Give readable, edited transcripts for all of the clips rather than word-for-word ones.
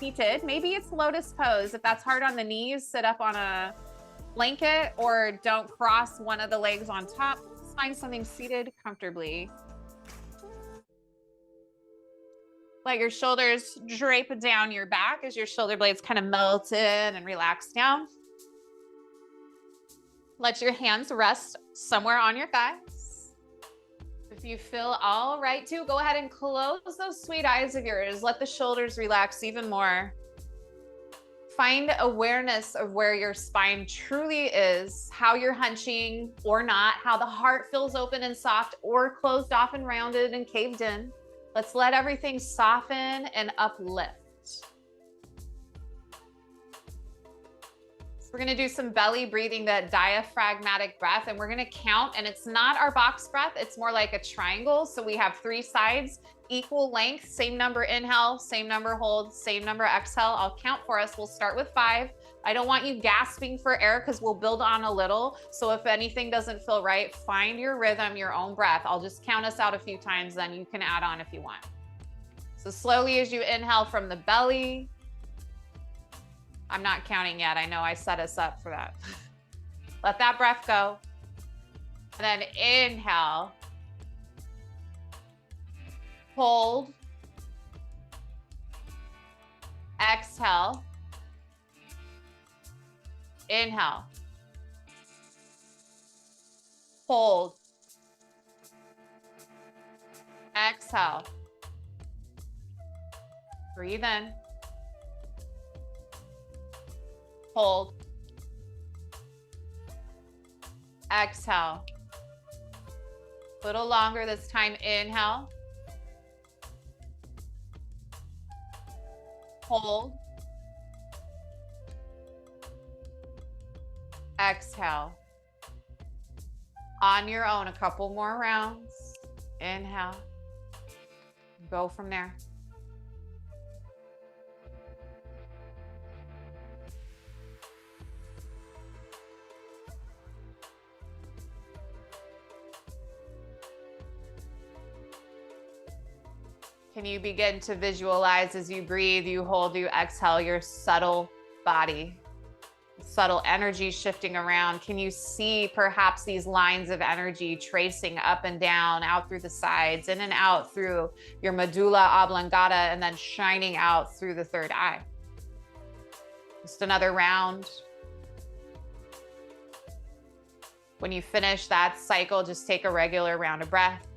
seated. Maybe it's lotus pose. If that's hard on the knees, sit up on a blanket or don't cross one of the legs on top. Just find something seated comfortably. Let your shoulders drape down your back as your shoulder blades kind of melt in and relax down. Let your hands rest somewhere on your thighs. If you feel all right to, go ahead and close those sweet eyes of yours. Let the shoulders relax even more. Find awareness of where your spine truly is, how you're hunching or not, how the heart feels open and soft or closed off and rounded and caved in. Let's let everything soften and uplift. We're gonna do some belly breathing, that diaphragmatic breath, and we're gonna count, and it's not our box breath, it's more like a triangle. So we have 3 sides, equal length, same number inhale, same number hold, same number exhale. I'll count for us. We'll start with 5. I don't want you gasping for air because we'll build on a little. So if anything doesn't feel right, find your rhythm, your own breath. I'll just count us out a few times, then you can add on if you want. So slowly as you inhale from the belly. I'm not counting yet. I know I set us up for that. Let that breath go. And then inhale. Hold. Exhale. Inhale. Hold. Exhale. Breathe in. Hold. Exhale. A little longer this time. Inhale. Hold. Exhale. On your own, a couple more rounds. Inhale. Go from there. Can you begin to visualize as you breathe, you hold, you exhale, your subtle body, subtle energy shifting around? Can you see perhaps these lines of energy tracing up and down, out through the sides, in and out through your medulla oblongata, and then shining out through the third eye? Just another round. When you finish that cycle, just take a regular round of breath.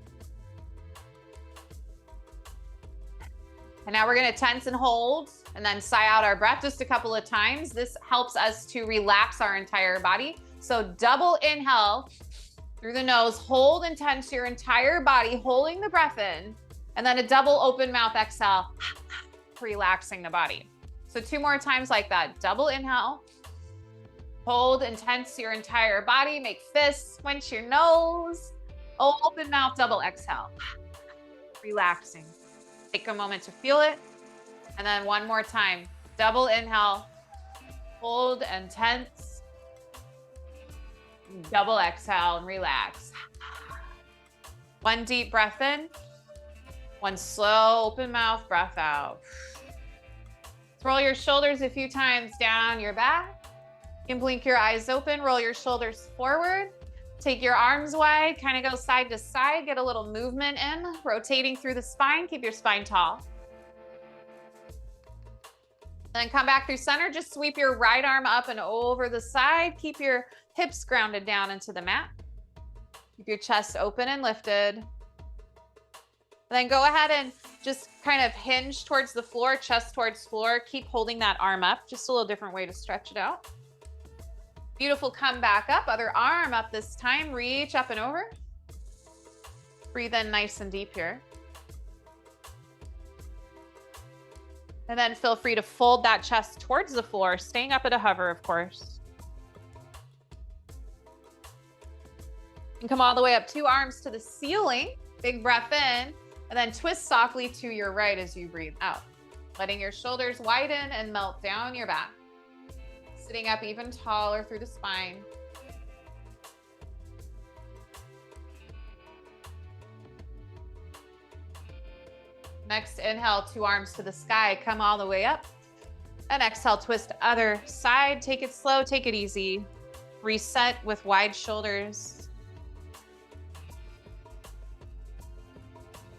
And now we're gonna tense and hold and then sigh out our breath just a couple of times. This helps us to relax our entire body. So double inhale through the nose, hold and tense your entire body, holding the breath in, and then a double open mouth exhale, relaxing the body. So 2 more times like that. Double inhale, hold and tense your entire body, make fists, squinch your nose, open mouth, double exhale, relaxing. Take a moment to feel it. And then one more time, double inhale, hold and tense, double exhale and relax. One deep breath in, one slow open mouth breath out. Roll your shoulders a few times down your back. You can blink your eyes open, roll your shoulders forward. Take your arms wide, kind of go side to side, get a little movement in, rotating through the spine, keep your spine tall. Then come back through center, just sweep your right arm up and over the side, keep your hips grounded down into the mat. Keep your chest open and lifted. Then go ahead and just kind of hinge towards the floor, chest towards floor, keep holding that arm up, just a little different way to stretch it out. Beautiful, come back up, other arm up this time, reach up and over. Breathe in nice and deep here. And then feel free to fold that chest towards the floor, staying up at a hover, of course. And come all the way up, 2 arms to the ceiling, big breath in, and then twist softly to your right as you breathe out. Letting your shoulders widen and melt down your back. Sitting up even taller through the spine. Next, inhale, 2 arms to the sky. Come all the way up. And exhale, twist other side. Take it slow, take it easy. Reset with wide shoulders.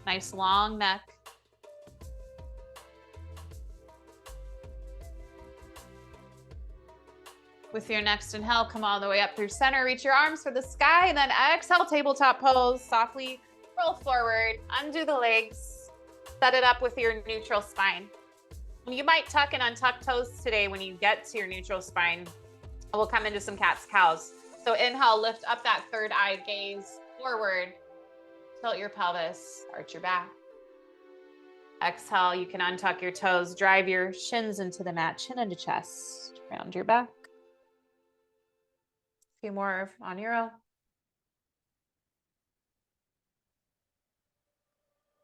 Nice long neck. With your next inhale, come all the way up through center. Reach your arms for the sky, and then exhale, tabletop pose. Softly roll forward, undo the legs, set it up with your neutral spine. You might tuck and untuck toes today when you get to your neutral spine. We'll come into some cat's cows. So inhale, lift up that third eye, gaze forward, tilt your pelvis, arch your back. Exhale, you can untuck your toes, drive your shins into the mat, chin into chest, round your back. A few more on your own.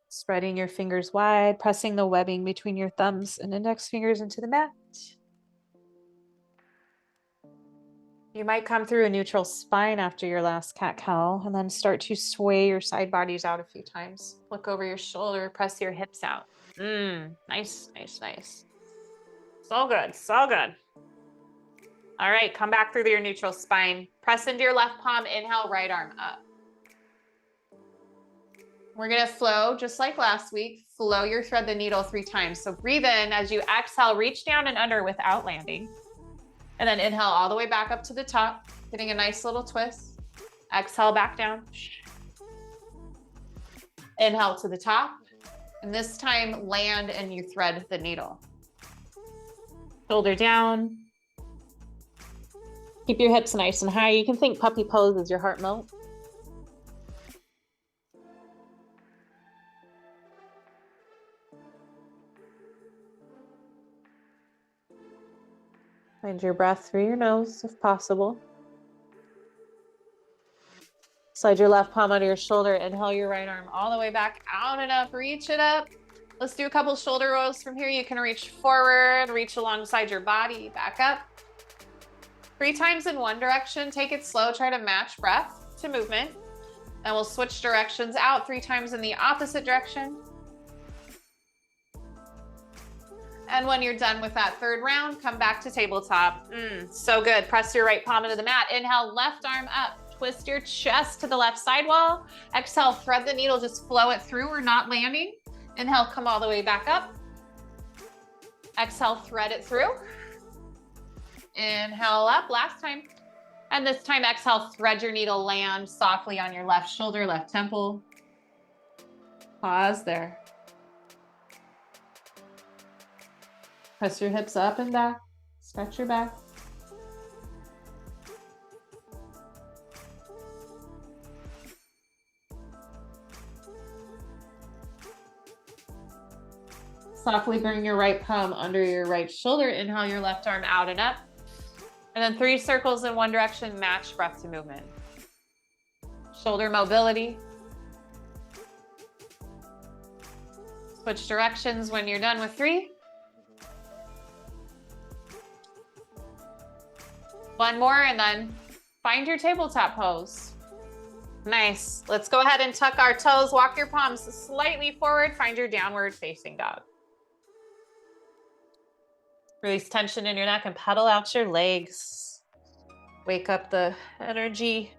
Spreading your fingers wide, pressing the webbing between your thumbs and index fingers into the mat. You might come through a neutral spine after your last cat-cow and then start to sway your side bodies out a few times. Look over your shoulder, press your hips out. Nice, nice, nice. So good, so good. All right, come back through your neutral spine. Press into your left palm, inhale, right arm up. We're gonna flow just like last week. Flow your thread the needle 3 times. So breathe in as you exhale, reach down and under without landing. And then inhale all the way back up to the top, getting a nice little twist. Exhale back down. Inhale to the top. And this time land and you thread the needle. Shoulder down. Keep your hips nice and high. You can think puppy pose as your heart melt. Find your breath through your nose if possible. Slide your left palm under your shoulder. Inhale your right arm all the way back out and up. Reach it up. Let's do a couple shoulder rolls from here. You can reach forward, reach alongside your body, back up. 3 times in one direction. Take it slow. Try to match breath to movement. Then we'll switch directions out 3 times in the opposite direction. And when you're done with that 3rd round, come back to tabletop. So good. Press your right palm into the mat. Inhale, left arm up. Twist your chest to the left side wall. Exhale, thread the needle, just flow it through. We're not landing. Inhale, come all the way back up. Exhale, thread it through. Inhale up, last time. And this time, exhale, thread your needle, land softly on your left shoulder, left temple. Pause there. Press your hips up and back. Stretch your back. Softly bring your right palm under your right shoulder. Inhale your left arm out and up. And then 3 circles in one direction, match breath to movement. Shoulder mobility. Switch directions when you're done with 3. 1 more, and then find your tabletop pose. Nice. Let's go ahead and tuck our toes. Walk your palms slightly forward. Find your downward facing dog. Release tension in your neck and pedal out your legs. Wake up the energy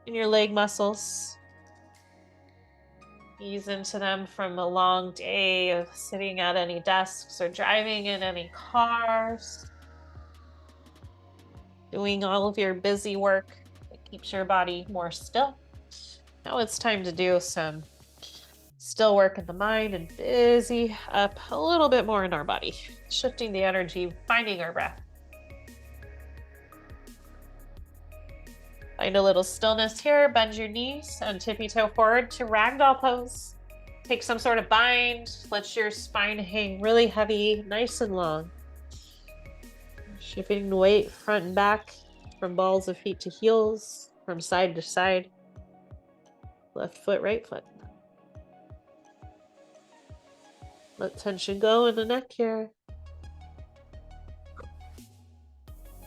in your leg muscles. Ease into them from a long day of sitting at any desks or driving in any cars. Doing all of your busy work that keeps your body more still. Now it's time to do some still work in the mind and busy up a little bit more in our body. Shifting the energy, finding our breath. Find a little stillness here. Bend your knees and tippy toe forward to ragdoll pose. Take some sort of bind. Let your spine hang really heavy, nice and long. Shifting weight front and back from balls of feet to heels, from side to side. Left foot, right foot. Let tension go in the neck here.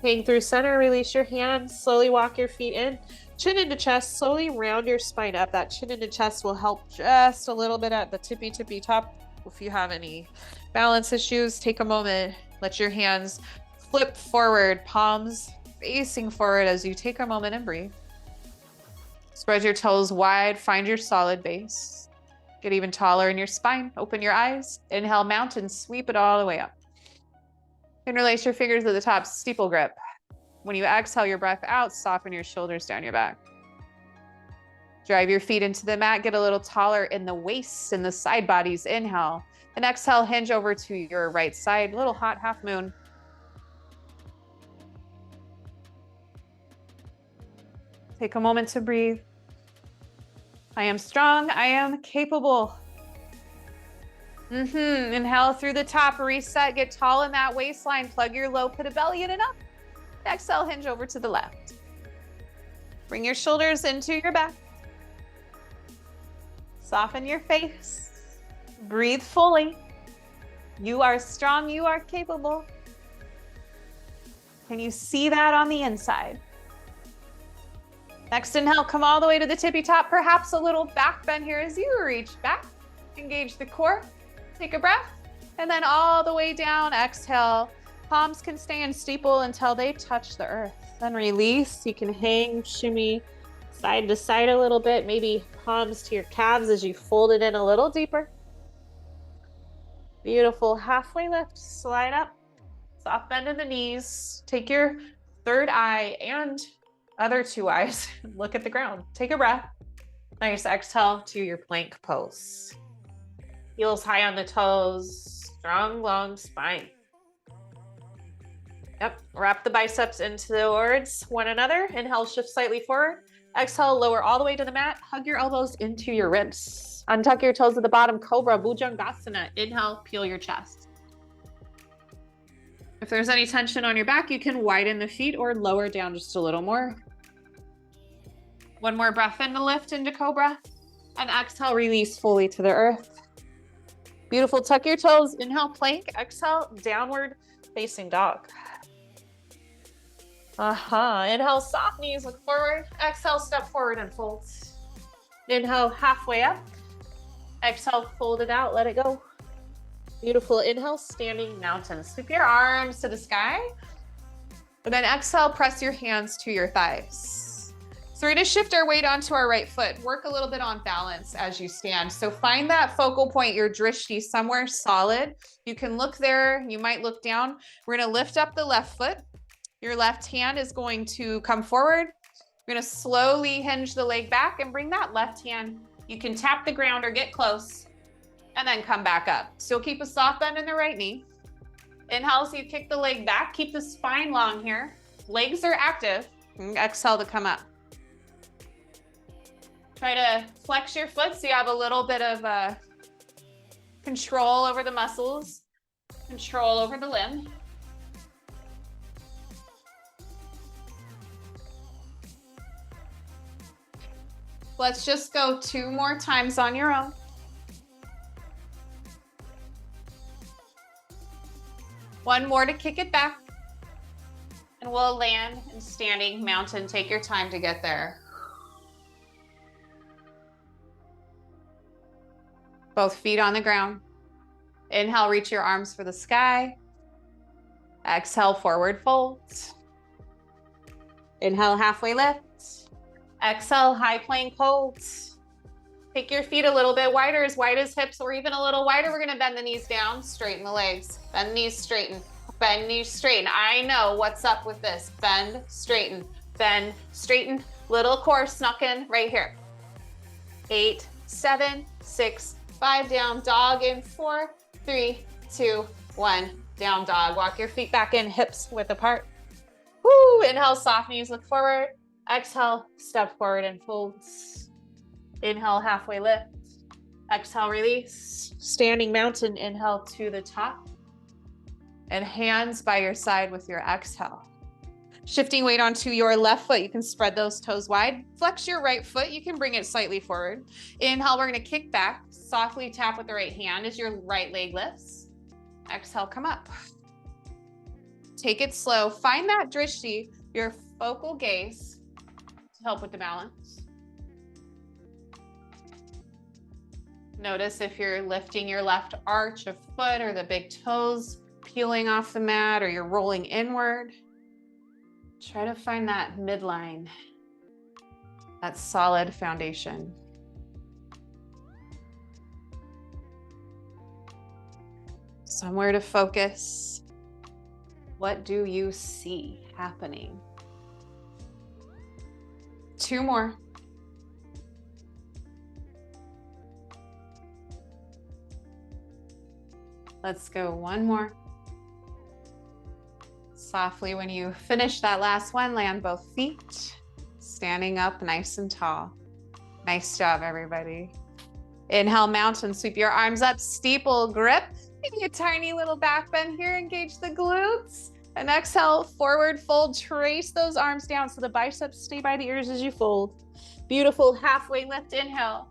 Hang through center, release your hands, slowly walk your feet in. Chin into chest, slowly round your spine up. That chin into chest will help just a little bit at the tippy top if you have any Balance issues, take a moment. Let your hands flip forward, palms facing forward as you take a moment and breathe. Spread your toes wide, find your solid base. Get even taller in your spine. Open your eyes. Inhale, mountain, sweep it all the way up. Interlace your fingers at the top, steeple grip. When you exhale your breath out, soften your shoulders down your back. Drive your feet into the mat, get a little taller in the waist and the side bodies. Inhale, and exhale, hinge over to your right side, little hot half moon. Take a moment to breathe. I am strong, I am capable. Inhale through the top, reset, get tall in that waistline, plug your low, put a belly in and up. Exhale, hinge over to the left. Bring your shoulders into your back. Soften your face. Breathe fully. You are strong, you are capable. Can you see that on the inside? Next inhale, come all the way to the tippy top, perhaps a little back bend here as you reach back. Engage the core, take a breath, and then all the way down, exhale. Palms can stay in steeple until they touch the earth. Then release, you can hang, shimmy, side to side a little bit, maybe palms to your calves as you fold it in a little deeper. Beautiful, halfway lift, slide up, soft bend in the knees. Take your third eye and other two eyes, look at the ground. Take a breath. Nice exhale to your plank pose. Heels high on the toes, strong, long spine. Yep, wrap the biceps into towards one another. Inhale, shift slightly forward. Exhale, lower all the way to the mat. Hug your elbows into your ribs. Untuck your toes at the bottom, Cobra, Bhujangasana. Inhale, peel your chest. If there's any tension on your back, you can widen the feet or lower down just a little more. One more breath in to lift into Cobra. And exhale, release fully to the earth. Beautiful, tuck your toes. Inhale, plank. Exhale, downward facing dog. Inhale, soft knees, look forward. Exhale, step forward and fold. Inhale, halfway up. Exhale, fold it out, let it go. Beautiful, inhale, standing mountain. Sweep your arms to the sky. And then exhale, press your hands to your thighs. So we're gonna shift our weight onto our right foot. Work a little bit on balance as you stand. So find that focal point, your drishti, somewhere solid. You can look there, you might look down. We're gonna lift up the left foot. Your left hand is going to come forward. We're gonna slowly hinge the leg back and bring that left hand. You can tap the ground or get close and then come back up. So keep a soft bend in the right knee. Inhale, so you kick the leg back, keep the spine long here. Legs are active. Exhale to come up. Try to flex your foot so you have a little bit of control over the muscles, control over the limb. Let's just go 2 more times on your own. One more to kick it back. And we'll land in standing mountain. Take your time to get there. Both feet on the ground. Inhale, reach your arms for the sky. Exhale, forward fold. Inhale, halfway lift. Exhale, high plank holds. Take your feet a little bit wider, as wide as hips, or even a little wider. We're gonna bend the knees down, straighten the legs. Bend the knees, straighten. Bend, knees, straighten. I know what's up with this. Bend, straighten, bend, straighten. Little core snuck in right here. 8, 7, 6, 5, down dog in 4, 3, 2, 1, down dog. Walk your feet back in, hips width apart. Woo, inhale, soft knees, look forward. Exhale, step forward and folds. Inhale, halfway lift. Exhale, release. Standing mountain, inhale to the top. And hands by your side with your exhale. Shifting weight onto your left foot, you can spread those toes wide. Flex your right foot, you can bring it slightly forward. Inhale, we're gonna kick back. Softly tap with the right hand as your right leg lifts. Exhale, come up. Take it slow. Find that drishti, your focal gaze, to help with the balance. Notice if you're lifting your left arch of foot or the big toes peeling off the mat, or you're rolling inward. Try to find that midline, that solid foundation. Somewhere to focus. What do you see happening? 2 more. Let's go 1 more. Softly, when you finish that last one, land both feet, standing up nice and tall. Nice job, everybody. Inhale, mountain, sweep your arms up, steeple grip. Maybe a tiny little back bend here, engage the glutes. And exhale, forward fold, trace those arms down so the biceps stay by the ears as you fold. Beautiful halfway lift, inhale.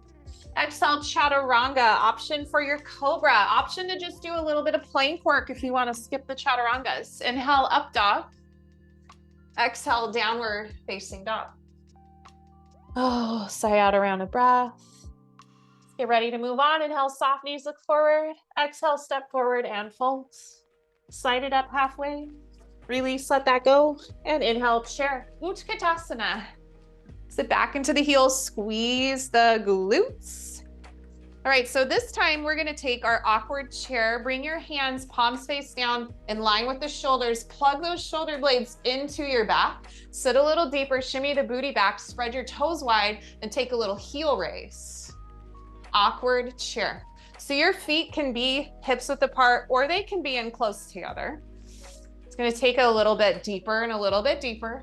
Exhale, chaturanga, option for your cobra. Option to just do a little bit of plank work if you want to skip the chaturangas. Inhale, up dog. Exhale, downward facing dog. Oh, sigh out around a breath. Get ready to move on. Inhale, soft knees, look forward. Exhale, step forward and fold. Slide it up halfway. Release, let that go. And inhale, chair. Utkatasana. Sit back into the heels, squeeze the glutes. All right, so this time we're gonna take our awkward chair, bring your hands palms face down in line with the shoulders, plug those shoulder blades into your back, sit a little deeper, shimmy the booty back, spread your toes wide, and take a little heel raise. Awkward chair. So your feet can be hips width apart, or they can be in close together. It's gonna take it a little bit deeper and a little bit deeper.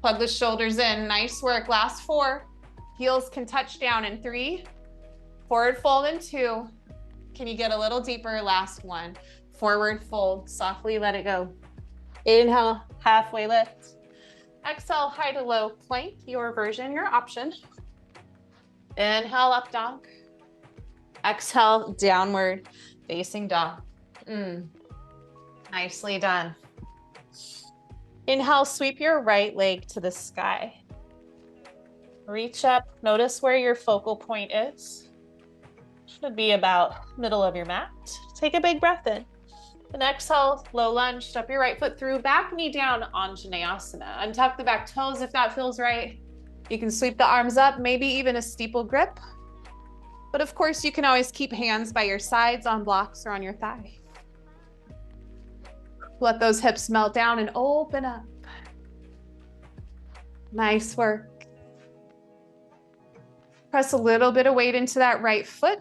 Plug the shoulders in, nice work. Last 4. Heels can touch down in 3. Forward fold in 2. Can you get a little deeper? Last 1. Forward fold, softly let it go. Inhale, halfway lift. Exhale, high to low plank, your version, your option. Inhale, up dog. Exhale, downward facing dog. Nicely done. Inhale, sweep your right leg to the sky. Reach up, notice where your focal point is. Should be about middle of your mat. Take a big breath in. And exhale, low lunge, step your right foot through, back knee down, Anjaneyasana. Untuck the back toes if that feels right. You can sweep the arms up, maybe even a steeple grip. But of course, you can always keep hands by your sides on blocks or on your thigh. Let those hips melt down and open up. Nice work. Press a little bit of weight into that right foot.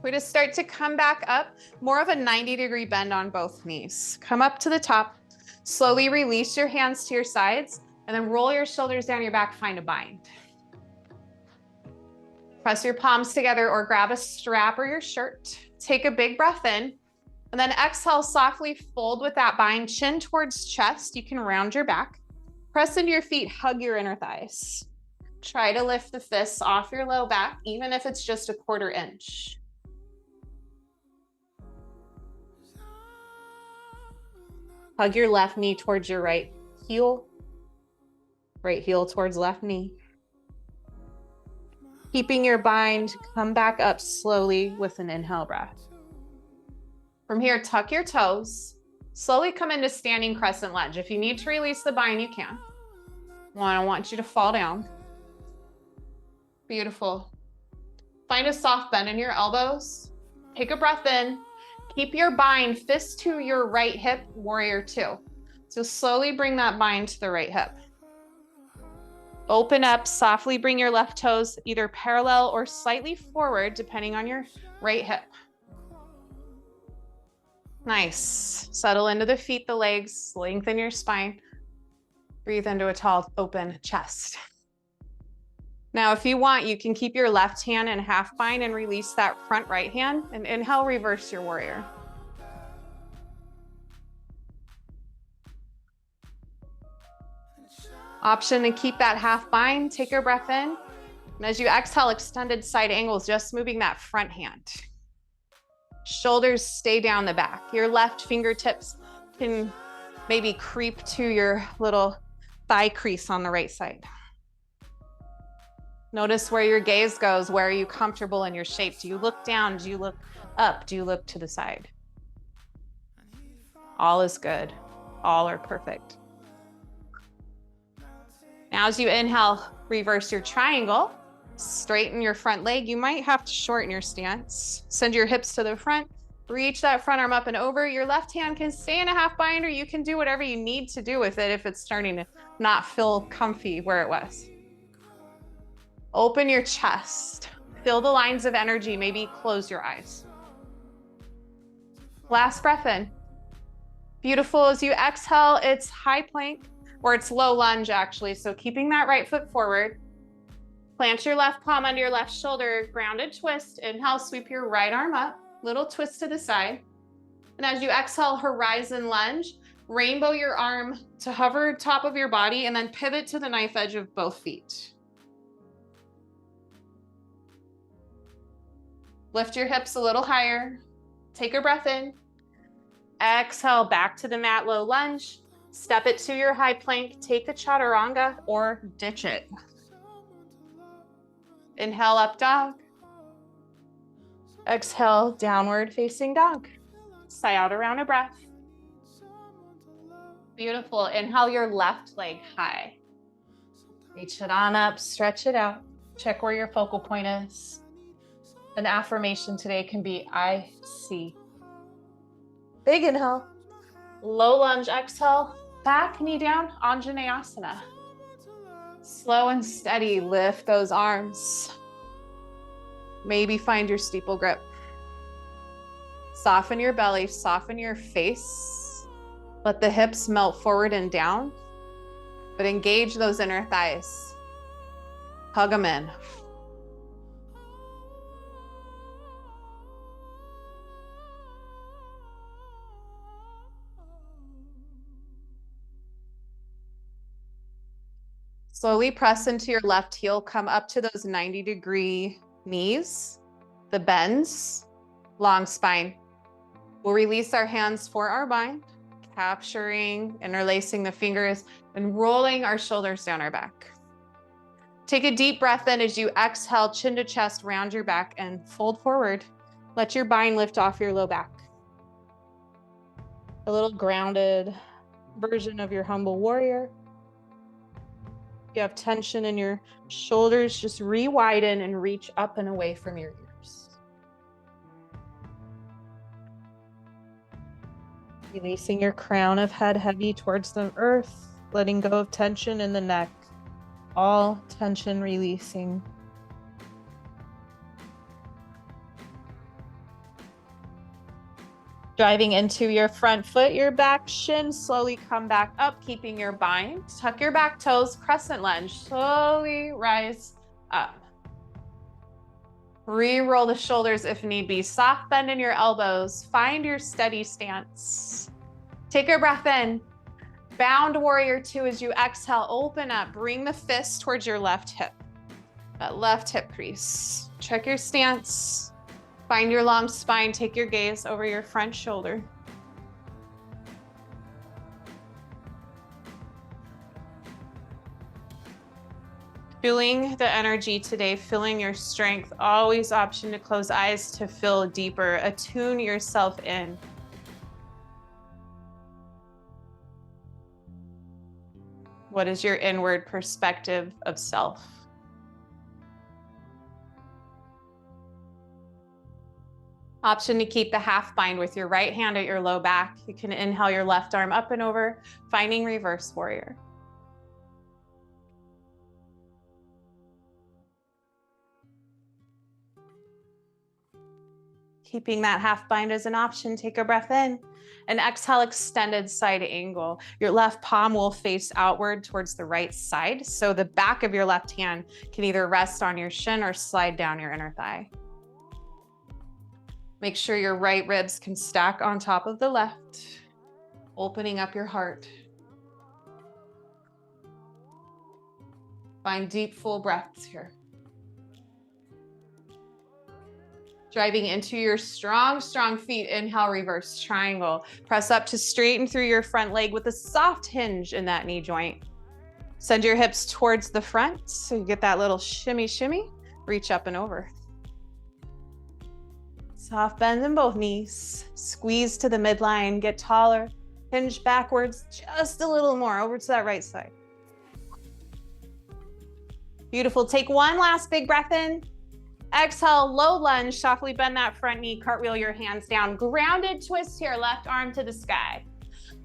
We're gonna start to come back up, more of a 90-degree bend on both knees. Come up to the top, slowly release your hands to your sides, and then roll your shoulders down your back, find a bind. Press your palms together or grab a strap or your shirt. Take a big breath in, and then exhale, softly fold with that bind, chin towards chest. You can round your back. Press into your feet, hug your inner thighs. Try to lift the fists off your low back, even if it's just a 1/4 inch. Hug your left knee towards your right heel. Right heel towards left knee. Keeping your bind, come back up slowly with an inhale breath. From here, tuck your toes. Slowly come into standing crescent lunge. If you need to release the bind, you can. I don't want you to fall down. Beautiful. Find a soft bend in your elbows. Take a breath in. Keep your bind, fist to your right hip, warrior 2. So slowly bring that bind to the right hip. Open up, softly bring your left toes either parallel or slightly forward, depending on your right hip. Nice. Settle into the feet, the legs, lengthen your spine. Breathe into a tall, open chest. Now, if you want, you can keep your left hand in half bind and release that front right hand, and inhale, reverse your warrior. Option to keep that half bind, take your breath in. And as you exhale, extended side angles, just moving that front hand. Shoulders stay down the back. Your left fingertips can maybe creep to your little thigh crease on the right side. Notice where your gaze goes. Where are you comfortable in your shape? Do you look down? Do you look up? Do you look to the side? All is good. All are perfect. Now, as you inhale, reverse your triangle. Straighten your front leg. You might have to shorten your stance. Send your hips to the front. Reach that front arm up and over. Your left hand can stay in a half bind, or you can do whatever you need to do with it if it's starting to not feel comfy where it was. Open your chest. Feel the lines of energy. Maybe close your eyes. Last breath in. Beautiful. As you exhale, it's high plank, or it's low lunge actually. So keeping that right foot forward. Plant your left palm under your left shoulder, grounded twist. Inhale, sweep your right arm up, little twist to the side. And as you exhale, horizon lunge, rainbow your arm to hover top of your body and then pivot to the knife edge of both feet. Lift your hips a little higher. Take a breath in. Exhale, back to the mat, low lunge. Step it to your high plank. Take a chaturanga or ditch it. Inhale, up dog. Exhale, downward facing dog. Sigh out around a breath. Beautiful. Inhale your left leg high. Reach it on up, stretch it out. Check where your focal point is. An affirmation today can be, I see. Big inhale. Low lunge exhale. Back knee down, Anjaneyasana. Slow and steady, lift those arms. Maybe find your steeple grip. Soften your belly, soften your face. Let the hips melt forward and down, but engage those inner thighs. Hug them in. Slowly press into your left heel, come up to those 90-degree knees, the bends, long spine. We'll release our hands for our bind, capturing, interlacing the fingers, and rolling our shoulders down our back. Take a deep breath in as you exhale, chin to chest, round your back, and fold forward. Let your bind lift off your low back. A little grounded version of your humble warrior. You have tension in your shoulders, just re-widen and reach up and away from your ears. Releasing your crown of head heavy towards the earth, letting go of tension in the neck, all tension releasing. Driving into your front foot, your back shin, slowly come back up, keeping your bind. Tuck your back toes, crescent lunge, slowly rise up. Re-roll the shoulders if need be. Soft bend in your elbows. Find your steady stance. Take a breath in. Bound warrior two as you exhale, open up. Bring the fist towards your left hip. That left hip crease. Check your stance. Find your long spine, take your gaze over your front shoulder. Feeling the energy today, feeling your strength, always option to close eyes to feel deeper, attune yourself in. What is your inward perspective of self? Option to keep the half bind with your right hand at your low back. You can inhale your left arm up and over, finding reverse warrior. Keeping that half bind as an option, take a breath in and exhale, extended side angle. Your left palm will face outward towards the right side. So the back of your left hand can either rest on your shin or slide down your inner thigh. Make sure your right ribs can stack on top of the left, opening up your heart. Find deep, full breaths here. Driving into your strong, strong feet. Inhale, reverse triangle. Press up to straighten through your front leg with a soft hinge in that knee joint. Send your hips towards the front so you get that little shimmy, shimmy. Reach up and over. Soft bend in both knees. Squeeze to the midline, get taller. Hinge backwards just a little more over to that right side. Beautiful. Take one last big breath in. Exhale, low lunge, softly bend that front knee, cartwheel your hands down. Grounded twist here, left arm to the sky.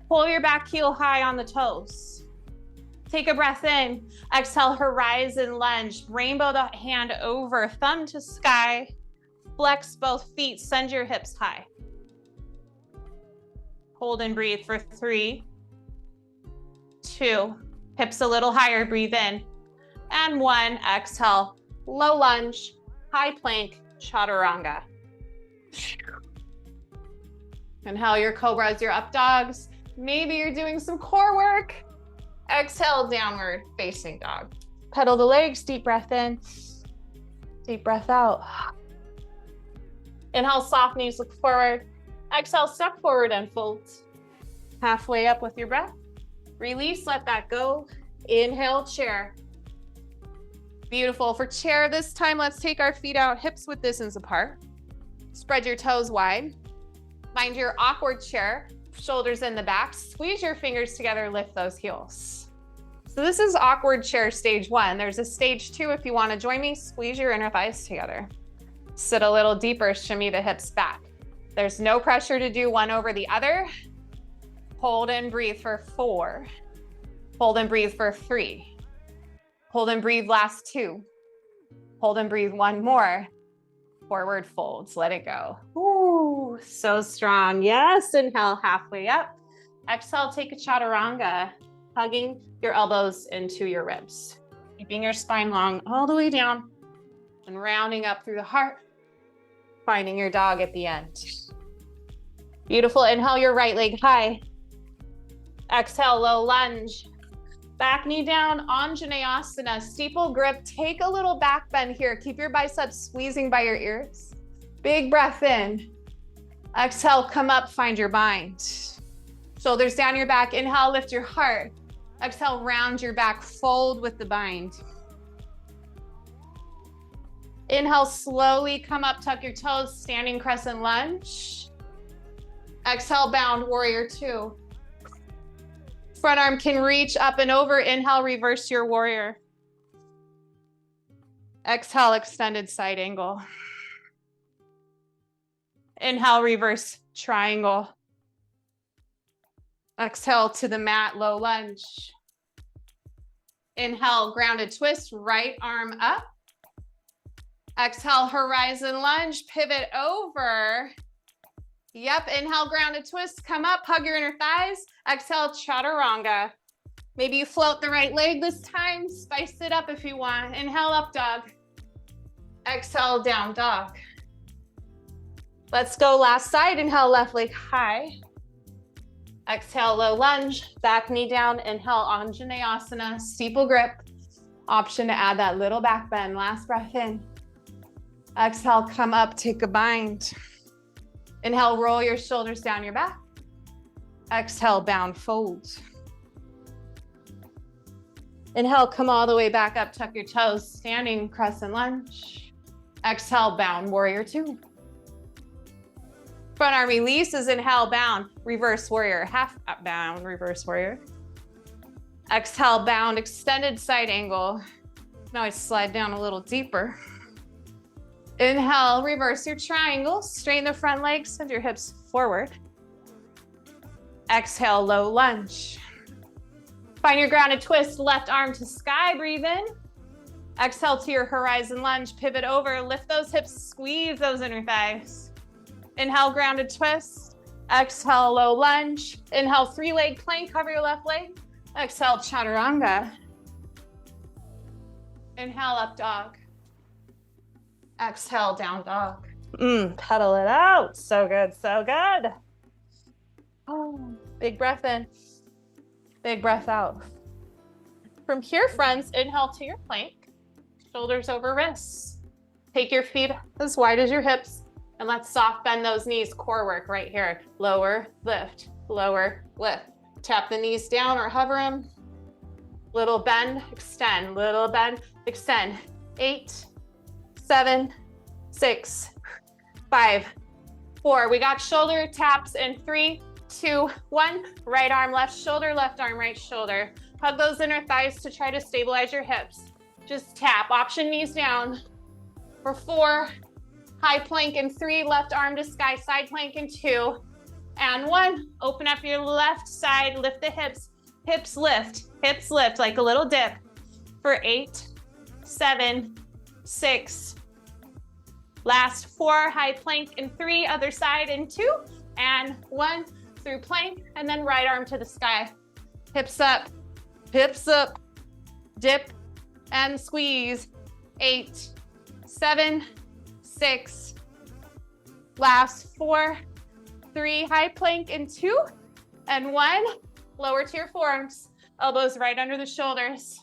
Pull your back heel high on the toes. Take a breath in. Exhale, horizon lunge. Rainbow the hand over, thumb to sky. Flex both feet, send your hips high. Hold and breathe for 3, 2, hips a little higher, breathe in. And 1, exhale, low lunge, high plank, chaturanga. Inhale your cobras, your up dogs. Maybe you're doing some core work. Exhale, downward facing dog. Pedal the legs, deep breath in, deep breath out. Inhale, soft knees, look forward. Exhale, step forward and fold. Halfway up with your breath. Release, let that go. Inhale, chair. Beautiful. For chair this time, let's take our feet out, hips width distance apart. Spread your toes wide. Find your awkward chair, shoulders in the back. Squeeze your fingers together, lift those heels. So this is awkward chair stage 1. There's a stage 2 if you want to join me. Squeeze your inner thighs together. Sit a little deeper, shimmy the hips back. There's no pressure to do one over the other. Hold and breathe for 4. Hold and breathe for 3. Hold and breathe last 2. Hold and breathe 1 more. Forward folds, let it go. Ooh, so strong. Yes, inhale halfway up. Exhale, take a chaturanga, hugging your elbows into your ribs. Keeping your spine long all the way down and rounding up through the heart. Finding your dog at the end. Beautiful. Inhale your right leg high. Exhale, low lunge. Back knee down, Anjaneyasana, steeple grip. Take a little back bend here. Keep your biceps squeezing by your ears. Big breath in. Exhale, come up, find your bind. Shoulders down your back. Inhale, lift your heart. Exhale, round your back, fold with the bind. Inhale, slowly come up, tuck your toes, standing crescent lunge. Exhale, bound warrior 2. Front arm can reach up and over. Inhale, reverse your warrior. Exhale, extended side angle. Inhale, reverse triangle. Exhale to the mat, low lunge. Inhale, grounded twist, right arm up. Exhale, horizon lunge, pivot over. Yep, inhale, grounded twist, come up, hug your inner thighs. Exhale, chaturanga. Maybe you float the right leg this time, spice it up if you want. Inhale, up dog. Exhale, down dog. Let's go last side. Inhale, left leg high. Exhale, low lunge, back knee down. Inhale, Anjaneyasana, steeple grip. Option to add that little back bend. Last breath in. Exhale, come up, take a bind. Inhale, roll your shoulders down your back. Exhale, bound fold. Inhale, come all the way back up, tuck your toes, standing crescent lunge. Exhale, bound warrior 2. Front arm releases, inhale, bound, reverse warrior, half up, bound, reverse warrior. Exhale, bound, extended side angle. Now I slide down a little deeper. Inhale, reverse your triangle, straighten the front legs, send your hips forward. Exhale, low lunge. Find your grounded twist, left arm to sky, breathe in. Exhale to your horizon lunge, pivot over, lift those hips, squeeze those inner thighs. Inhale, grounded twist. Exhale, low lunge. Inhale, 3-leg plank, cover your left leg. Exhale, chaturanga. Inhale, up dog. Exhale, down dog. Pedal it out. So good, so good. Oh, big breath in, big breath out. From here, friends, inhale to your plank, shoulders over wrists. Take your feet as wide as your hips, and let's soft bend those knees, core work right here. Lower, lift, tap the knees down or hover them. Little bend, extend, little bend, extend. 8, 7, 6, 5, 4. We got shoulder taps in 3, 2, 1. Right arm, left shoulder, left arm, right shoulder. Hug those inner thighs to try to stabilize your hips. Just tap, option knees down. For 4, high plank in 3, left arm to sky, side plank in 2, and 1. Open up your left side, lift the hips lift like a little dip. For 8, 7, 6. Last 4, high plank in 3, other side in 2, and 1. Through plank, and then right arm to the sky. Hips up, dip, and squeeze. 8, 7, 6. Last 4, 3, high plank in 2, and 1. Lower to your forearms, elbows right under the shoulders.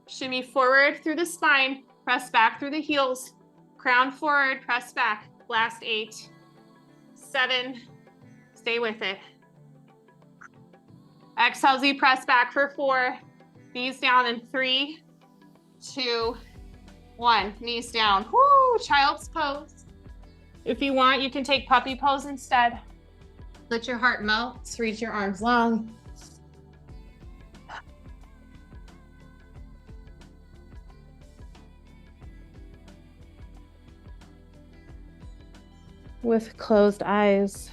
Shimmy forward through the spine, press back through the heels. Crown forward, press back. Last 8, 7, stay with it. Exhale as you press back for 4. Knees down in 3, 2, 1. Knees down. Woo, child's pose. If you want, you can take puppy pose instead. Let your heart melt. Reach your arms long. With closed eyes,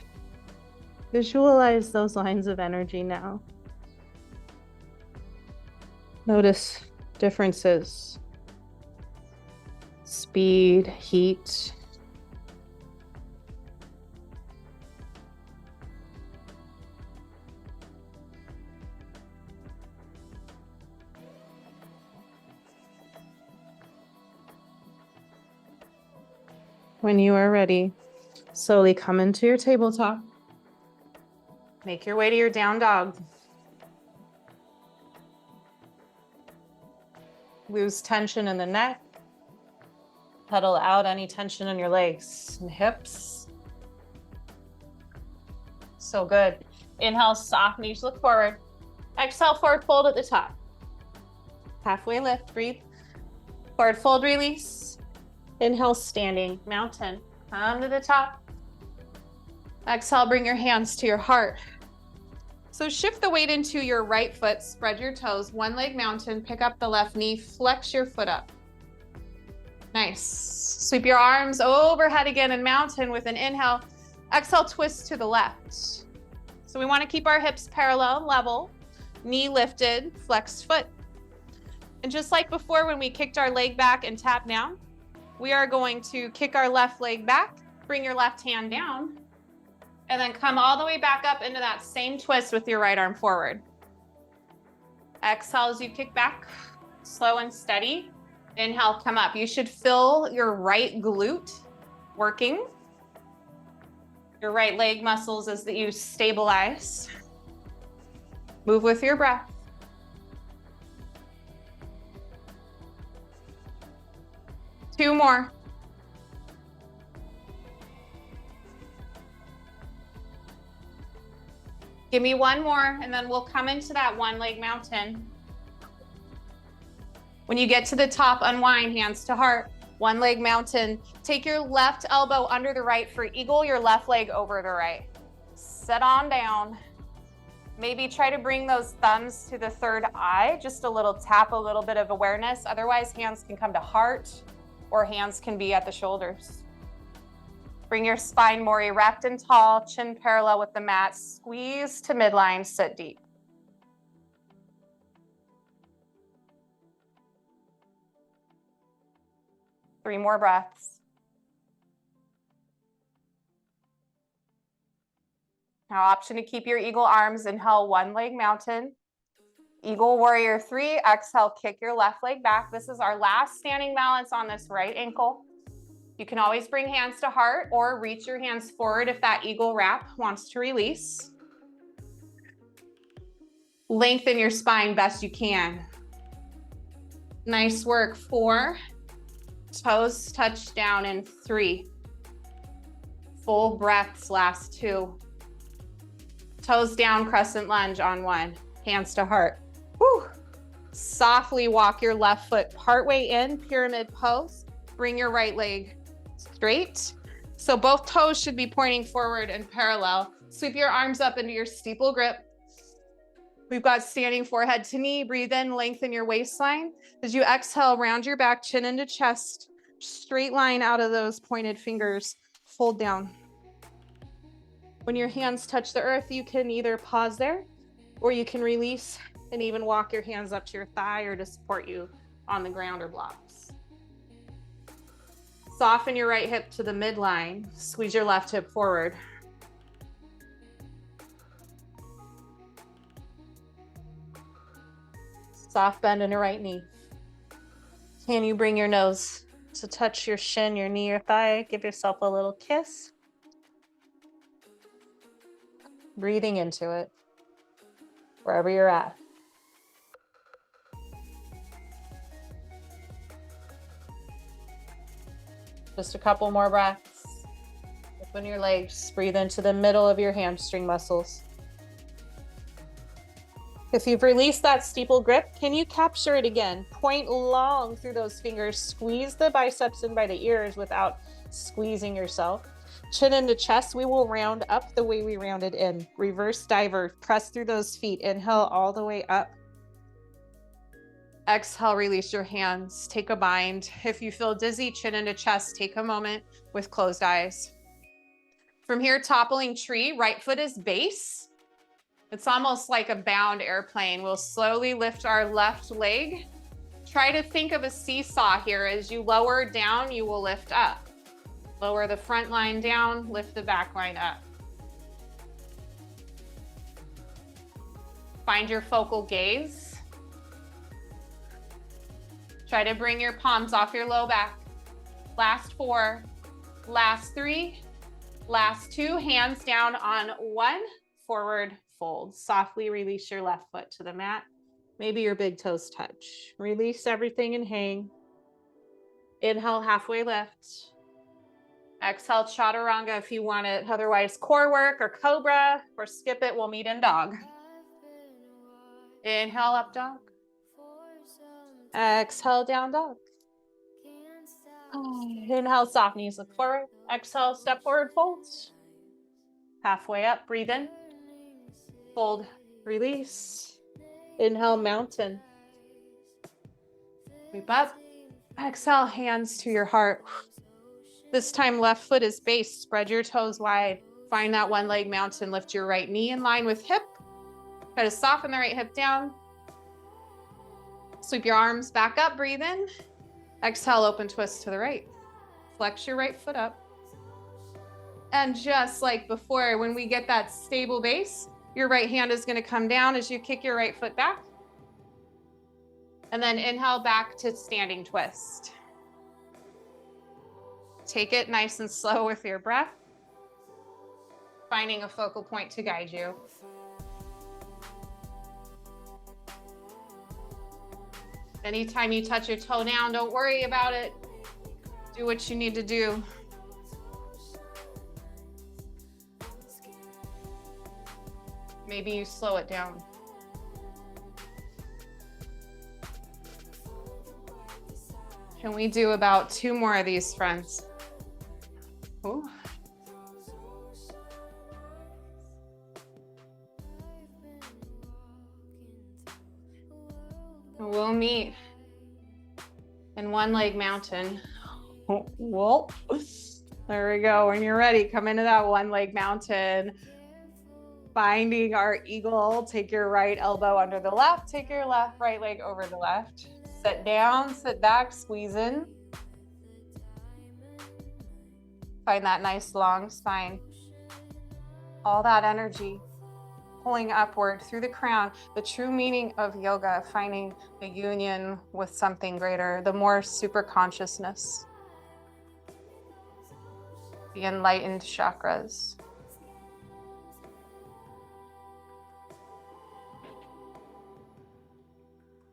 visualize those lines of energy now. Notice differences. Speed, heat. When you are ready, slowly come into your tabletop. Make your way to your down dog. Lose tension in the neck. Pedal out any tension in your legs and hips. So good. Inhale, soft knees, look forward. Exhale, forward fold at the top. Halfway lift, breathe. Forward fold, release. Inhale, standing mountain. Come to the top. Exhale, bring your hands to your heart. So shift the weight into your right foot, spread your toes, one leg mountain, pick up the left knee, flex your foot up. Nice. Sweep your arms overhead again in mountain with an inhale. Exhale, twist to the left. So we want to keep our hips parallel and level, knee lifted, flexed foot. And just like before when we kicked our leg back and tapped down, we are going to kick our left leg back, bring your left hand down, and then come all the way back up into that same twist with your right arm forward. Exhale as you kick back, slow and steady. Inhale, come up. You should feel your right glute working. Your right leg muscles as you stabilize. Move with your breath. Two more. Give me one more, and then we'll come into that one leg mountain. When you get to the top, unwind, hands to heart, one leg mountain. Take your left elbow under the right for eagle, your left leg over the right. Sit on down. Maybe try to bring those thumbs to the third eye, just a little tap, a little bit of awareness. Otherwise, hands can come to heart or hands can be at the shoulders. Bring your spine more erect and tall, chin parallel with the mat. Squeeze to midline, sit deep. Three more breaths. Now, option to keep your eagle arms. Inhale, one leg mountain. Eagle warrior 3. Exhale, kick your left leg back. This is our last standing balance on this right ankle. You can always bring hands to heart or reach your hands forward if that eagle wrap wants to release. Lengthen your spine best you can. Nice work. 4. Toes touch down in 3. Full breaths, last 2. Toes down, crescent lunge on 1. Hands to heart. Whew. Softly walk your left foot partway in, pyramid pose. Bring your right leg straight. So both toes should be pointing forward and parallel. Sweep your arms up into your steeple grip. We've got standing forehead to knee. Breathe in, lengthen your waistline. As you exhale, round your back, chin into chest. Straight line out of those pointed fingers. Fold down. When your hands touch the earth, you can either pause there or you can release and even walk your hands up to your thigh or to support you on the ground or blocks. Soften your right hip to the midline. Squeeze your left hip forward. Soft bend in your right knee. Can you bring your nose to touch your shin, your knee, your thigh? Give yourself a little kiss. Breathing into it, wherever you're at. Just a couple more breaths. Open your legs, breathe into the middle of your hamstring muscles. If you've released that steeple grip, can you capture it again? Point long through those fingers, squeeze the biceps in by the ears without squeezing yourself. Chin into chest, we will round up the way we rounded in. Reverse diver, press through those feet. Inhale all the way up. Exhale, release your hands, take a bind. If you feel dizzy, chin into chest, take a moment with closed eyes. From here, toppling tree, right foot is base. It's almost like a bound airplane. We'll slowly lift our left leg. Try to think of a seesaw here. As you lower down, you will lift up. Lower the front line down, lift the back line up. Find your focal gaze. Try to bring your palms off your low back. Last 4, last 3, last 2, hands down on 1, forward fold. Softly release your left foot to the mat. Maybe your big toes touch. Release everything and hang. Inhale, halfway lift. Exhale, chaturanga if you want it. Otherwise, core work or cobra, or skip it. We'll meet in dog. Inhale, up dog. Exhale, down dog. Inhale, soft knees look forward. Exhale, step forward, fold. Halfway up, breathe in. Fold, release. Inhale, mountain. Sweep up. Exhale, hands to your heart. This time, left foot is base. Spread your toes wide. Find that one leg mountain. Lift your right knee in line with hip. Try to soften the right hip down. Sweep your arms back up, breathe in. Exhale, open twist to the right. Flex your right foot up. And just like before, when we get that stable base, your right hand is going to come down as you kick your right foot back. And then inhale back to standing twist. Take it nice and slow with your breath. Finding a focal point to guide you. Anytime you touch your toe down, don't worry about it. Do what you need to do. Maybe you slow it down. Can we do about 2 more of these, friends? Ooh. We'll meet in one leg mountain. Well, there we go. When you're ready, come into that one leg mountain. Finding our eagle, take your right elbow under the left, take your right leg over the left. Sit down, sit back, squeeze in. Find that nice long spine. All that energy pulling upward through the crown. The true meaning of yoga, finding a union with something greater, the more super consciousness, the enlightened chakras.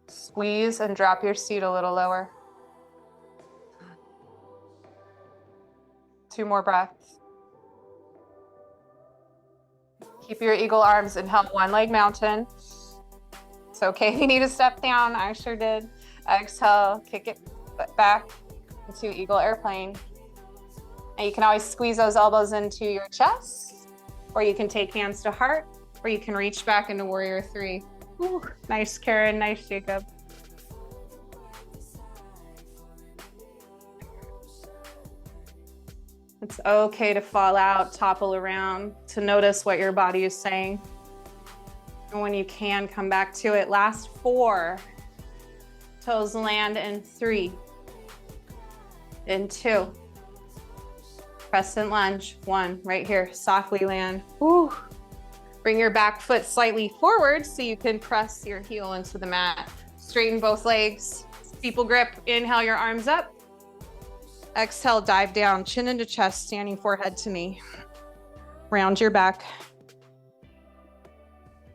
Squeeze and drop your seat a little lower. 2 more breaths. Keep your eagle arms. Inhale, one leg mountain. It's okay if you need to step down. I sure did. Exhale, kick it back into eagle airplane. And you can always squeeze those elbows into your chest, or you can take hands to heart, or you can reach back into warrior three. Ooh, nice, Karen. Nice, Jacob. It's okay to fall out, topple around, to notice what your body is saying. And when you can, come back to it. Last 4. Toes land in 3. In 2. Crescent lunge. 1. Right here. Softly land. Woo. Bring your back foot slightly forward so you can press your heel into the mat. Straighten both legs. Steeple grip. Inhale your arms up. Exhale, dive down, chin into chest, standing forehead to knee. Round your back.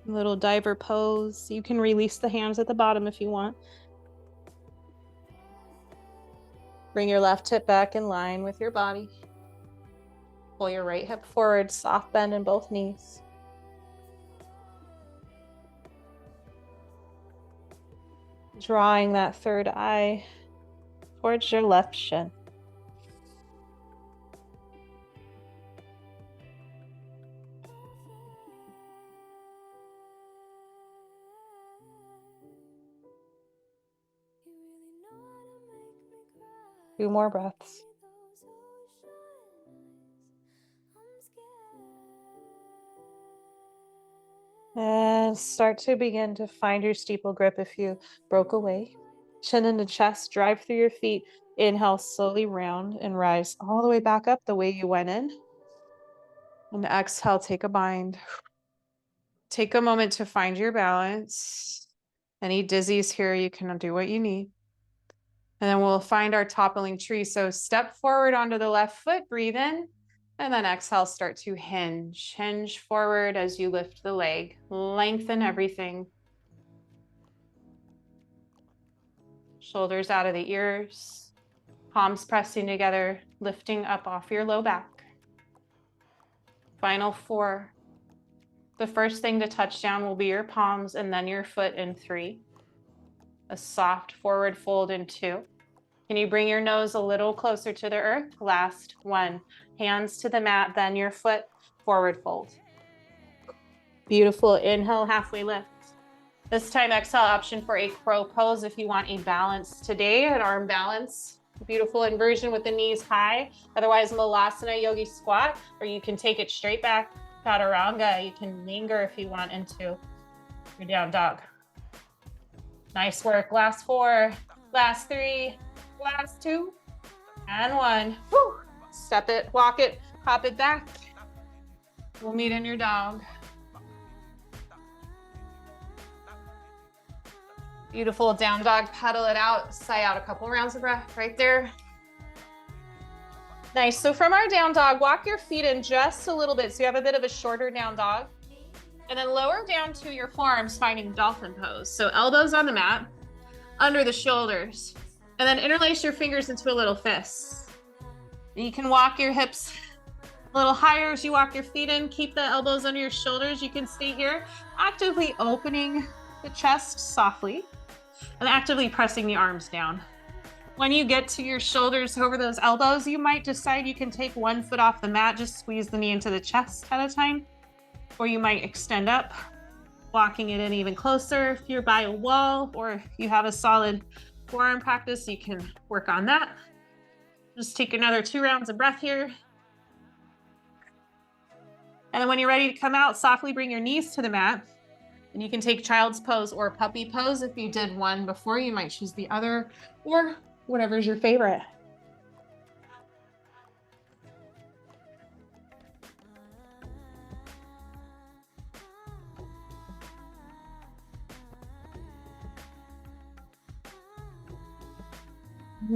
Little diver pose. You can release the hands at the bottom if you want. Bring your left hip back in line with your body. Pull your right hip forward, soft bend in both knees. Drawing that third eye towards your left shin. Two more breaths. And start to begin to find your steeple grip if you broke away. Chin into chest, drive through your feet. Inhale, slowly round and rise all the way back up the way you went in. And exhale, take a bind. Take a moment to find your balance. Any dizzies here, you can do what you need. And then we'll find our toppling tree. So step forward onto the left foot, breathe in, and then exhale, start to hinge. Hinge forward as you lift the leg. Lengthen everything. Shoulders out of the ears. Palms pressing together, lifting up off your low back. Final 4. The first thing to touch down will be your palms and then your foot in 3. A soft forward fold in 2. Can you bring your nose a little closer to the earth? Last 1. Hands to the mat, then your foot, forward fold. Beautiful. Inhale, halfway lift. This time, exhale, option for a crow pose if you want a balance today, an arm balance. Beautiful inversion with the knees high. Otherwise, Malasana Yogi squat, or you can take it straight back, Chaturanga. You can linger if you want into your down dog. Nice work. Last 4, last 3, last 2, and 1. Woo. Step it, walk it, hop it back. We'll meet in your dog. Beautiful down dog, pedal it out, sigh out a couple rounds of breath right there. Nice. So from our down dog, walk your feet in just a little bit so you have a bit of a shorter down dog. And then lower down to your forearms, finding dolphin pose. So elbows on the mat, under the shoulders, and then interlace your fingers into a little fist. You can walk your hips a little higher as you walk your feet in. Keep the elbows under your shoulders. You can stay here, actively opening the chest softly and actively pressing the arms down. When you get to your shoulders over those elbows, you might decide you can take one foot off the mat, just squeeze the knee into the chest at a time. Or you might extend up, walking it in even closer. If you're by a wall or if you have a solid forearm practice, you can work on that. Just take another 2 rounds of breath here. And then when you're ready to come out, softly bring your knees to the mat. And you can take child's pose or puppy pose. If you did one before, you might choose the other, or whatever's your favorite.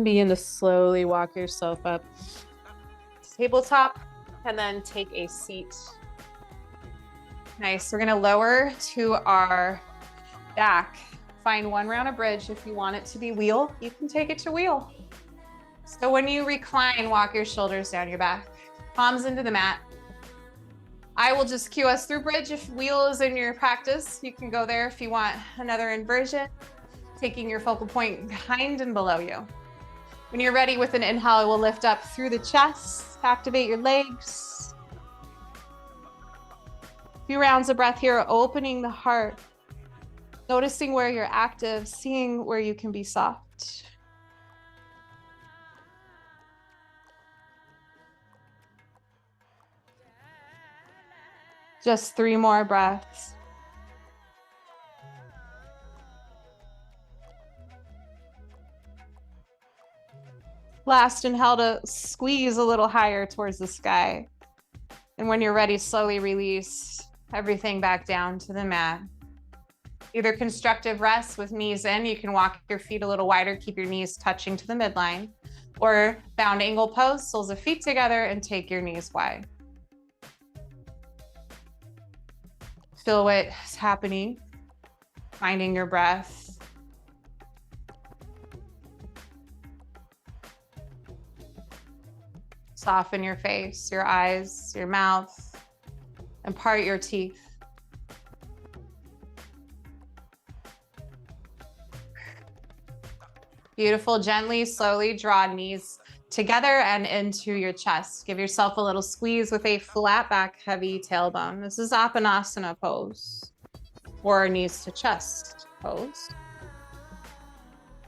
Begin to slowly walk yourself up tabletop and then take a seat. Nice. We're going to lower to our back. Find 1 round of bridge. If you want it to be wheel, you can take it to wheel. So when you recline, walk your shoulders down your back, palms into the mat. I will just cue us through bridge. If wheel is in your practice, you can go there if you want another inversion, taking your focal point behind and below you. When you're ready with an inhale, we'll lift up through the chest, activate your legs. A few rounds of breath here, opening the heart, noticing where you're active, seeing where you can be soft. Just 3 more breaths. Last inhale to squeeze a little higher towards the sky. And when you're ready, slowly release everything back down to the mat. Either constructive rest with knees in, you can walk your feet a little wider, keep your knees touching to the midline, or bound angle pose, soles of feet together and take your knees wide. Feel what's happening, finding your breath. Soften your face, your eyes, your mouth, and part your teeth. Beautiful. Gently, slowly draw knees together and into your chest. Give yourself a little squeeze with a flat back, heavy tailbone. This is Apanasana pose, or knees to chest pose.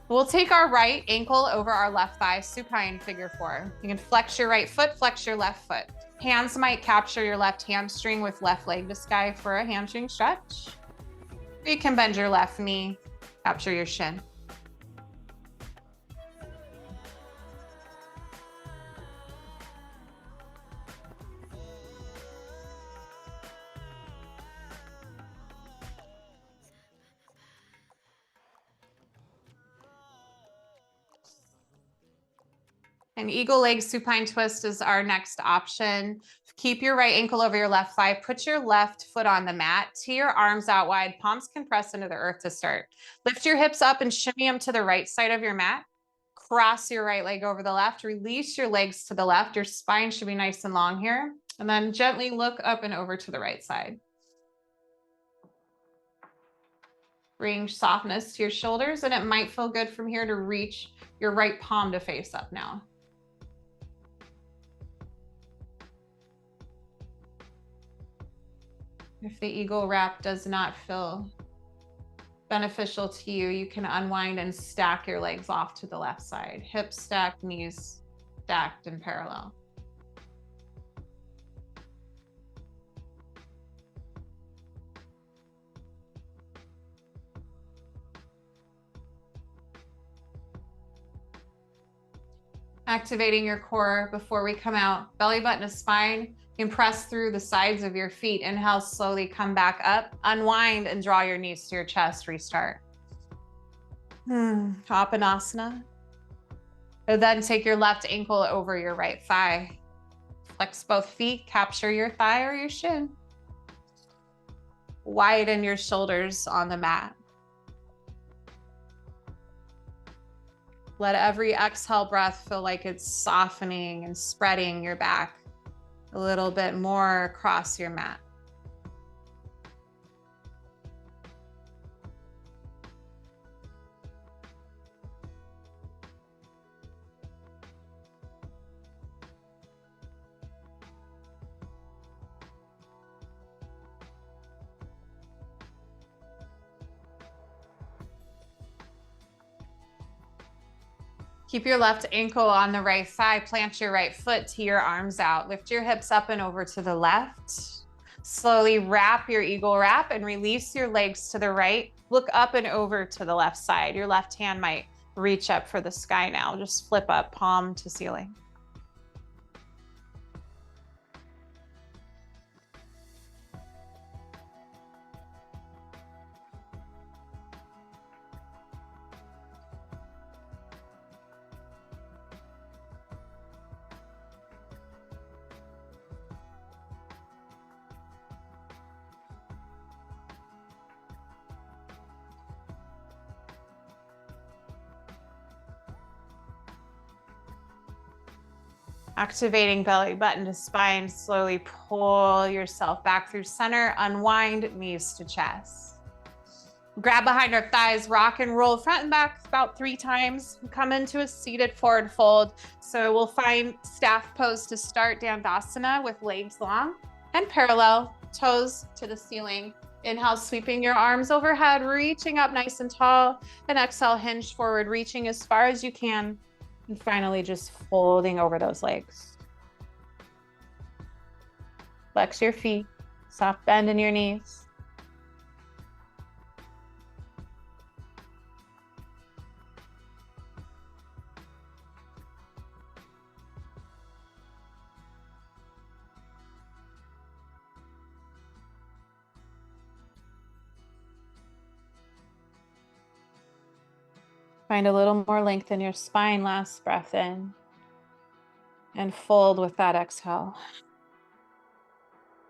We'll take our right ankle over our left thigh, supine figure 4. You can flex your right foot, flex your left foot. Hands might capture your left hamstring with left leg to sky for a hamstring stretch. You can bend your left knee, capture your shin. An eagle leg supine twist is our next option. Keep your right ankle over your left thigh. Put your left foot on the mat. Tee your arms out wide. Palms can press into the earth to start. Lift your hips up and shimmy them to the right side of your mat. Cross your right leg over the left. Release your legs to the left. Your spine should be nice and long here. And then gently look up and over to the right side. Bring softness to your shoulders, and it might feel good from here to reach your right palm to face up now. If the eagle wrap does not feel beneficial to you, you can unwind and stack your legs off to the left side. Hips stacked, knees stacked in parallel. Activating your core before we come out. Belly button to spine. You can press through the sides of your feet. Inhale, slowly come back up. Unwind and draw your knees to your chest. Restart. Apanasana. And then take your left ankle over your right thigh. Flex both feet. Capture your thigh or your shin. Widen your shoulders on the mat. Let every exhale breath feel like it's softening and spreading your back a little bit more across your mat. Keep your left ankle on the right thigh, plant your right foot, tee your arms out. Lift your hips up and over to the left. Slowly wrap your eagle wrap and release your legs to the right. Look up and over to the left side. Your left hand might reach up for the sky now. Just flip up, palm to ceiling. Activating belly button to spine. Slowly pull yourself back through center. Unwind, knees to chest. Grab behind our thighs, rock and roll front and back about 3 times. Come into a seated forward fold. So we'll find staff pose to start, Dandasana, with legs long and parallel, toes to the ceiling. Inhale, sweeping your arms overhead, reaching up nice and tall. And exhale, hinge forward, reaching as far as you can. And finally, just folding over those legs. Flex your feet, soft bend in your knees. Find a little more length in your spine. Last breath in. And fold with that exhale.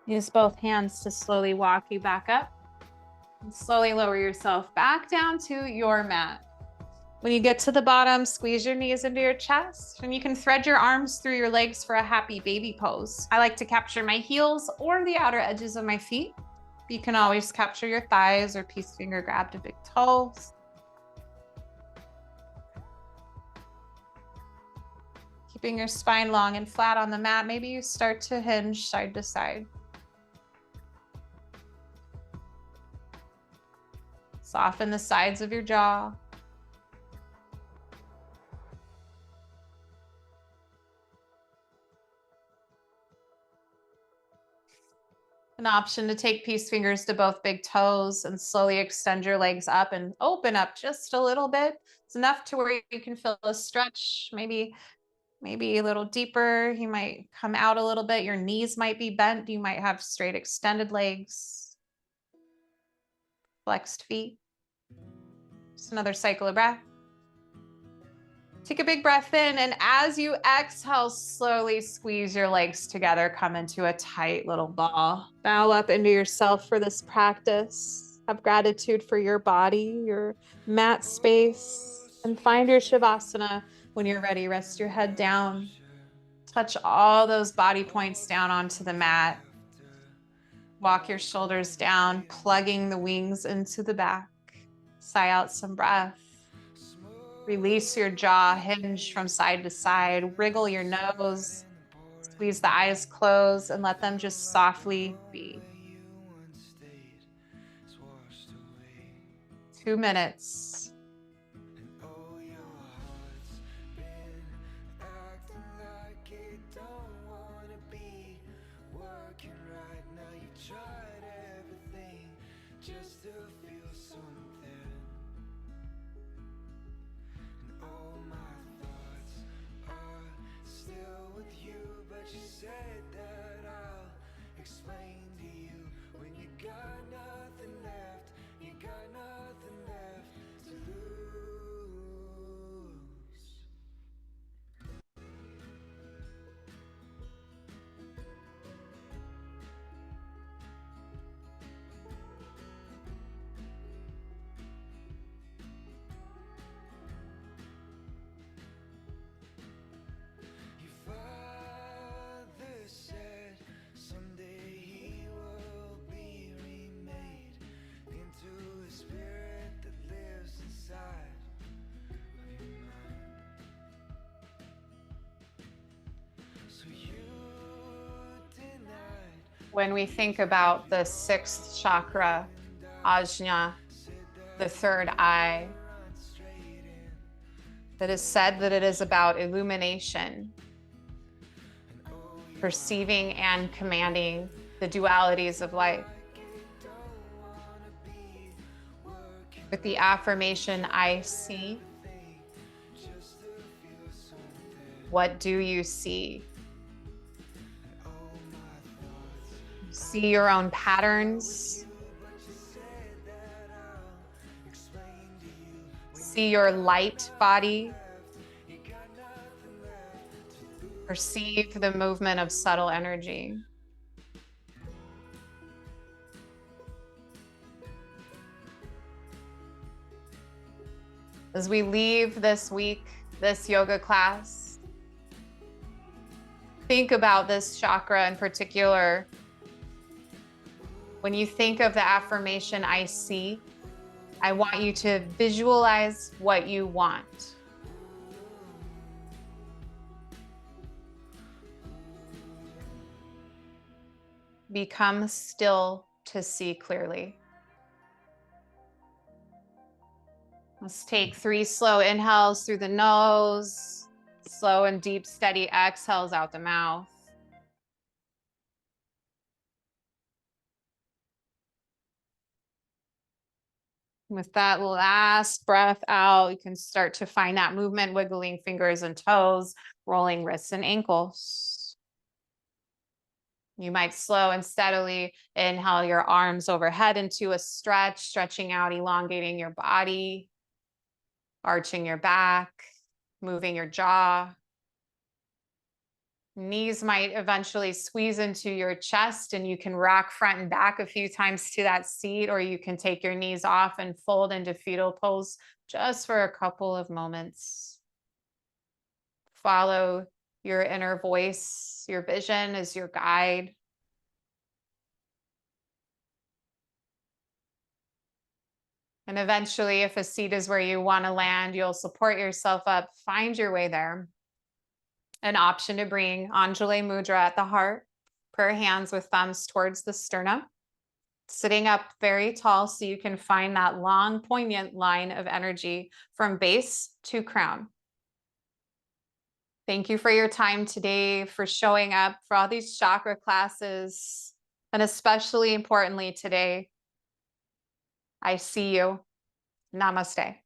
Use both hands to slowly walk you back up. And slowly lower yourself back down to your mat. When you get to the bottom, squeeze your knees into your chest. And you can thread your arms through your legs for a happy baby pose. I like to capture my heels or the outer edges of my feet. You can always capture your thighs or peace finger grab to big toes. Keeping your spine long and flat on the mat. Maybe you start to hinge side to side. Soften the sides of your jaw. An option to take peace fingers to both big toes and slowly extend your legs up and open up just a little bit. It's enough to where you can feel a stretch, maybe a little deeper. You might come out a little bit. Your knees might be bent. You might have straight extended legs, flexed feet. Just another cycle of breath. Take a big breath in, and as you exhale, slowly squeeze your legs together. Come into a tight little ball. Bow up into yourself for this practice. Have gratitude for your body, your mat space, and find your Shavasana. When you're ready, rest your head down. Touch all those body points down onto the mat. Walk your shoulders down, plugging the wings into the back. Sigh out some breath. Release your jaw, hinge from side to side, wriggle your nose, squeeze the eyes closed, and let them just softly be. 2 minutes. When we think about the 6th chakra, Ajna, the third eye, it is said that it is about illumination, perceiving and commanding the dualities of life. With the affirmation, I see. What do you see? See your own patterns. See your light body. Perceive the movement of subtle energy. As we leave this week, this yoga class, think about this chakra in particular, when you think of the affirmation, I see, I want you to visualize what you want. Become still to see clearly. Let's take 3 slow inhales through the nose, slow and deep, steady exhales out the mouth. With that last breath out, you can start to find that movement, wiggling fingers and toes, rolling wrists and ankles. You might slow and steadily inhale your arms overhead into a stretch, stretching out, elongating your body, arching your back, moving your jaw. Knees might eventually squeeze into your chest, and you can rock front and back a few times to that seat, or you can take your knees off and fold into fetal pose just for a couple of moments. Follow your inner voice. Your vision is your guide. And eventually, if a seat is where you want to land, you'll support yourself up, find your way there. An option to bring Anjali Mudra at the heart, prayer hands with thumbs towards the sternum. Sitting up very tall so you can find that long, poignant line of energy from base to crown. Thank you for your time today, for showing up for all these chakra classes, and especially importantly today, I see you. Namaste.